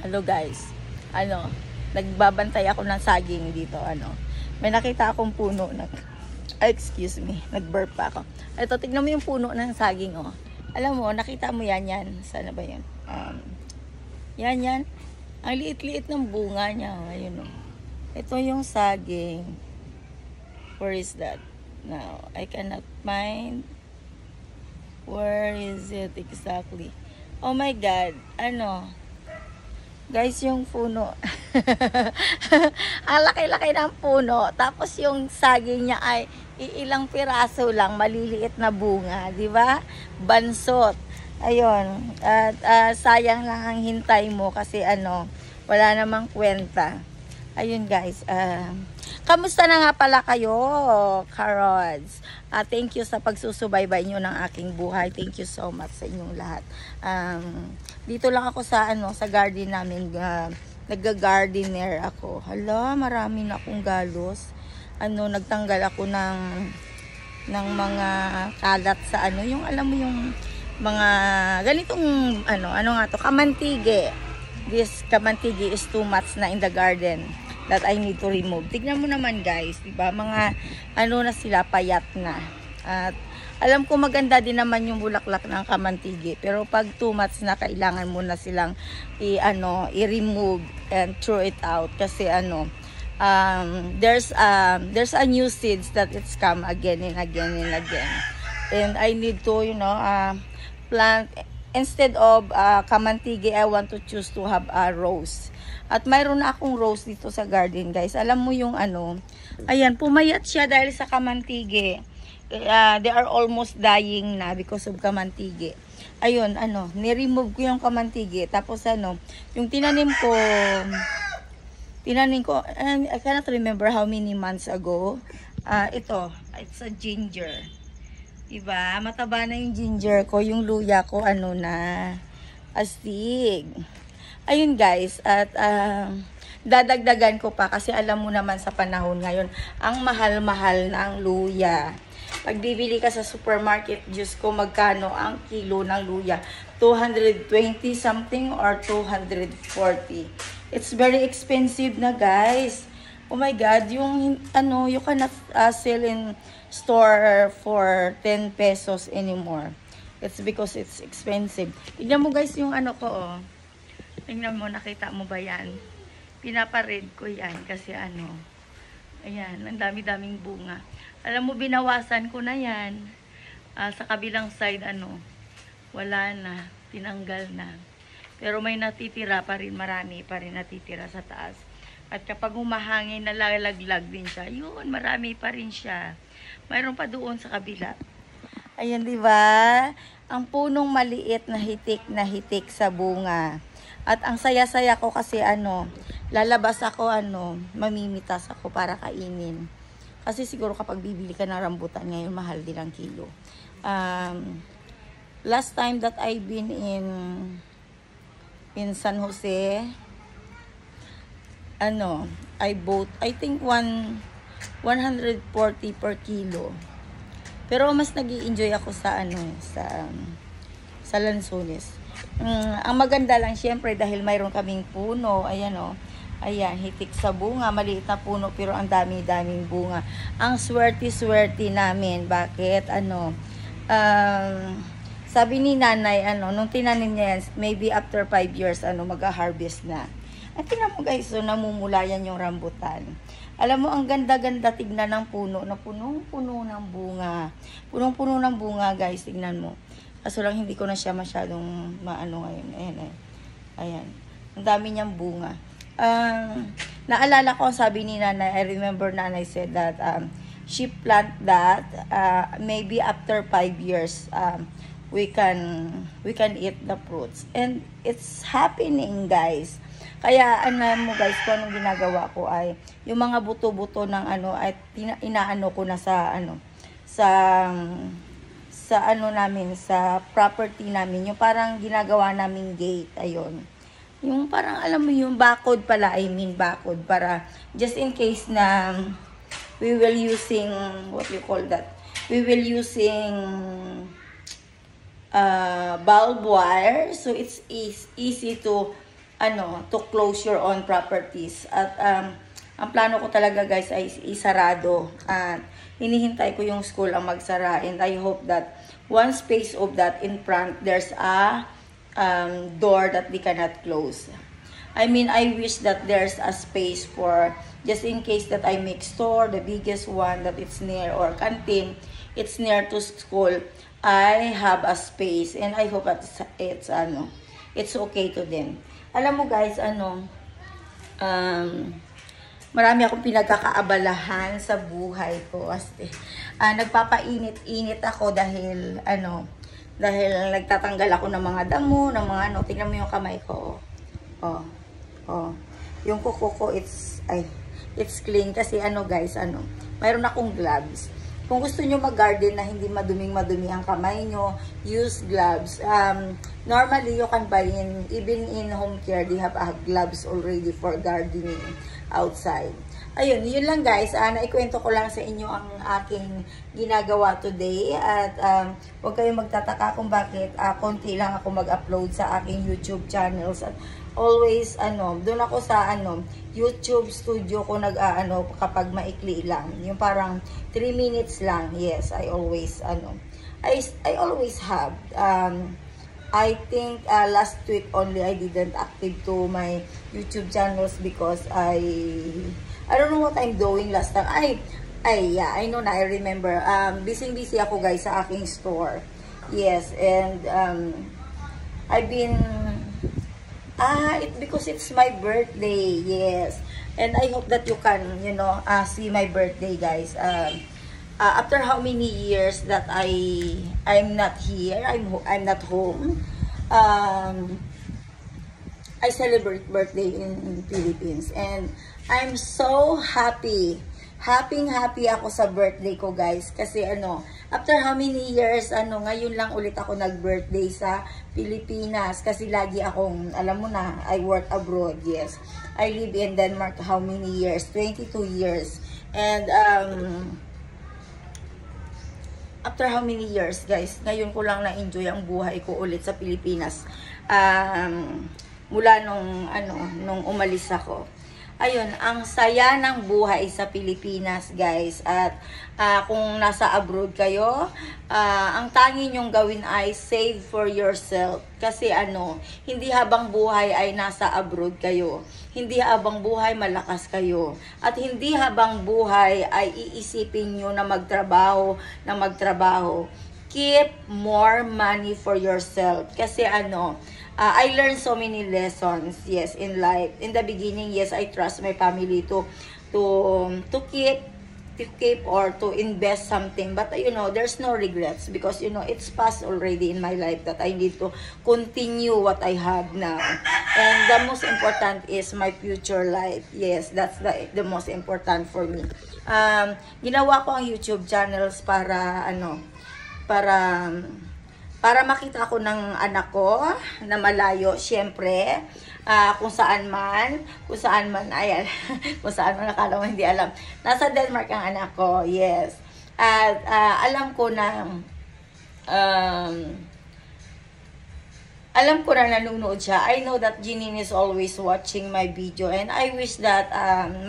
Hello guys. Nagbabantay ako ng saging dito. May nakita akong puno excuse me, nag-burp pa ako. Ito, tignan mo yung puno ng saging, oh. Alam mo, nakita mo yan. Sana ba yan? Yan. Ang liit-liit ng bunga niya. Ayun, oh. Ito yung saging. Where is that? Now, I cannot find. Where is it exactly? Oh my God. Guys, yung puno. Ang laki-laki ng puno. Tapos yung saging niya ay ilang piraso lang, maliliit na bunga, di ba? Bansot. Ayun. At sayang lang ang hintay mo kasi wala namang kwenta. Ayun guys. Kamusta na nga pala kayo, Karods? Thank you sa pagsusubaybay nyo ng aking buhay. Thank you so much sa inyong lahat. Dito lang ako sa garden namin. Nagga-gardener ako. Hala, marami na akong galos. Nagtanggal ako ng mga kalat sa yung alam mo yung mga ganitong kamantige. This kamantige is too much na in the garden that I need to remove. Tignan mo naman guys, diba? Mga na sila, payat na. At alam ko maganda din naman yung bulaklak ng kamantige. Pero pag too much na, kailangan mo na silang i-remove and throw it out. Kasi there's a new seeds that it's come again and again and again. And I need to, plant. Instead of kamantige, I want to choose to have a rose. At mayroon na akong rose dito sa garden, guys. Alam mo yung ayan, pumayat siya dahil sa kamantige. They are almost dying na because of kamantige. Ayun, ni-remove ko yung kamantige. Tapos yung tinanim ko, and I cannot remember how many months ago. It's a ginger. Diba? Mataba na yung ginger ko, yung luya ko, na, astig. Ayun guys, at dadagdagan ko pa kasi alam mo naman sa panahon ngayon, ang mahal-mahal ng luya. Pag bibili ka sa supermarket, Diyos ko, magkano ang kilo ng luya? 220 something or 240. It's very expensive na guys. Oh my God, yung you cannot sell in store for 10 pesos anymore. It's because it's expensive. Tignan mo guys yung ko, oh. Tingnan mo, nakita mo ba yan? Pinapared ko yan kasi ayan, ang dami-daming bunga. Alam mo, binawasan ko na yan. Sa kabilang side, wala na, tinanggal na. Pero may natitira pa rin, marami pa rin natitira sa taas. At kapag humahangin, nalalaglag din siya. Yun, marami pa rin siya. Mayroon pa doon sa kabila. Ayan, di ba? Ang punong maliit na hitik sa bunga. At ang saya-saya ko kasi lalabas ako mamimitas ako para kainin. Kasi siguro kapag bibili ka ng rambutan ngayon, mahal din ang kilo. Last time that I've been in San Jose, I bought, I think 140 per kilo. Pero mas nag-i-enjoy ako sa sa Lanzones. Ang maganda lang syempre dahil mayroon kaming puno, ayan ayan, hitik sa bunga, maliit na puno pero ang dami-daming bunga. Ang swerte-swerte namin. Bakit? Sabi ni nanay, nung tinanim niya yan, maybe after 5 years, mag-harvest na. At tingnan mo guys, namumula yan yung rambutan. Alam mo, ang ganda-ganda tignan ng puno, na punong-puno ng bunga. Punong-puno ng bunga guys, tignan mo. Kaso lang hindi ko na siya masyadong ngayon. Ayan. Ang dami niyang bunga. Naalala ko, sabi ni nanay, I remember nanay said that she plant that maybe after 5 years we can eat the fruits. And it's happening guys. Kaya mo guys, kung anong ginagawa ko ay yung mga buto-buto ng ay inaano ko na sa namin, sa property namin, yung parang ginagawa naming gate, ayun. Yung parang, alam mo yung bakod pala, bakod, para just in case na we will using, what you call that? We will using bulb wire, so it's easy to to close your own properties. At ang plano ko talaga guys ay isarado. At hinihintay ko yung school ang magsara, and I hope that one space of that in front, there's a door that they cannot close. I mean, I wish that there's a space for, just in case that I make store, the biggest one that it's near, or canteen, it's near to school, I have a space, and I hope that it's okay to them. Alam mo guys, marami akong pinagkakaabalahan sa buhay ko. Nagpapainit-init ako dahil, dahil nagtatanggal ako ng mga damo, ng mga tingnan mo yung kamay ko. Yung kuko ko, it's clean kasi guys, mayroon akong gloves. Kung gusto nyo mag-garden na hindi madumi ang kamay nyo, use gloves. Normally, you can buy even in home care, they have gloves already for gardening outside. Ayun, yun lang guys. Naikwento ko lang sa inyo ang aking ginagawa today. At huwag kayong magtataka kung bakit konti lang ako mag-upload sa aking YouTube channels. At always, doon ako sa YouTube studio ko kapag maikli lang. Yung parang 3 minutes lang. Yes, I always, I always have. I think last week only I didn't active to my YouTube channels because I don't know what I'm doing last time. Yeah, I know na, I remember. Busy ako guys sa aking store. Yes, and I've been because it's my birthday. Yes. And I hope that you can, see my birthday guys. After how many years that I'm not here, I'm not home. I celebrate birthday in Philippines, and I'm so happy. Happy ako sa birthday ko guys, kasi after how many years, ngayon lang ulit ako nag-birthday sa Pilipinas, kasi lagi akong, alam mo na, I work abroad. Yes, I live in Denmark how many years? 22 years. And after how many years guys, ngayon ko lang na-enjoy ang buhay ko ulit sa Pilipinas. Mula nung umalis ako. Ayun, ang saya ng buhay sa Pilipinas guys. At kung nasa abroad kayo, ang tangi nyong gawin ay save for yourself. Kasi hindi habang buhay ay nasa abroad kayo. Hindi habang buhay malakas kayo. At hindi habang buhay ay iisipin nyo na magtrabaho. Keep more money for yourself. Kasi I learned so many lessons, yes, in life. In the beginning, yes, I trust my family to keep or to invest something. But there's no regrets because it's past already in my life that I need to continue what I have now. And the most important is my future life. Yes, that's the most important for me. Ginawa ko ang YouTube channels para makita ako ng anak ko na malayo, syempre, kung saan man ay, kung saan man akala mo hindi alam. Nasa Denmark ang anak ko, yes. At alam ko na nanonood siya. I know that Janine is always watching my video, and I wish that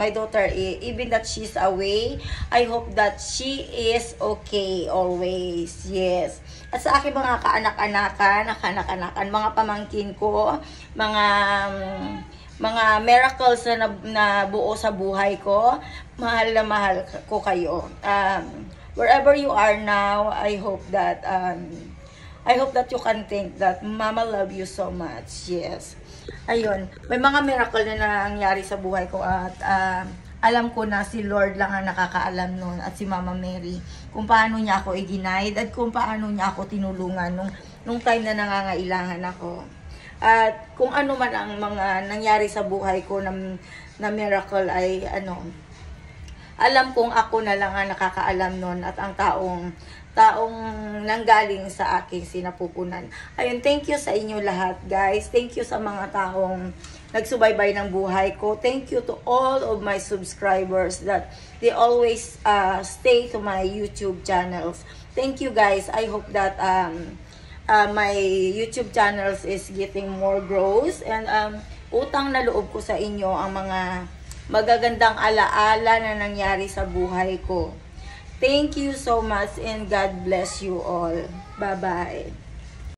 my daughter, even that she's away, I hope that she is okay always. Yes. At sa aking mga kaanak-anakan, mga pamangkin ko, mga miracles na buo sa buhay ko, mahal na mahal ko kayo. Wherever you are now, I hope that you can think that Mama love you so much. Yes. Ayun, may mga miracle na nangyari sa buhay ko, at alam ko na si Lord lang ang nakakaalam nun, at si Mama Mary, kung paano niya ako i-guide at kung paano niya ako tinulungan nung time na nangangailangan ako. At kung ano man ang mga nangyari sa buhay ko na miracle ay alam kong ako na lang ang nakakaalam nun, at ang taong nanggaling sa aking sinapupunan. Ayun, thank you sa inyo lahat guys. Thank you sa mga taong nagsubaybay ng buhay ko. Thank you to all of my subscribers that they always stay to my YouTube channels. Thank you guys. I hope that my YouTube channels is getting more growth, and utang na loob ko sa inyo ang mga magagandang alaala na nangyari sa buhay ko. Thank you so much and God bless you all. Bye-bye.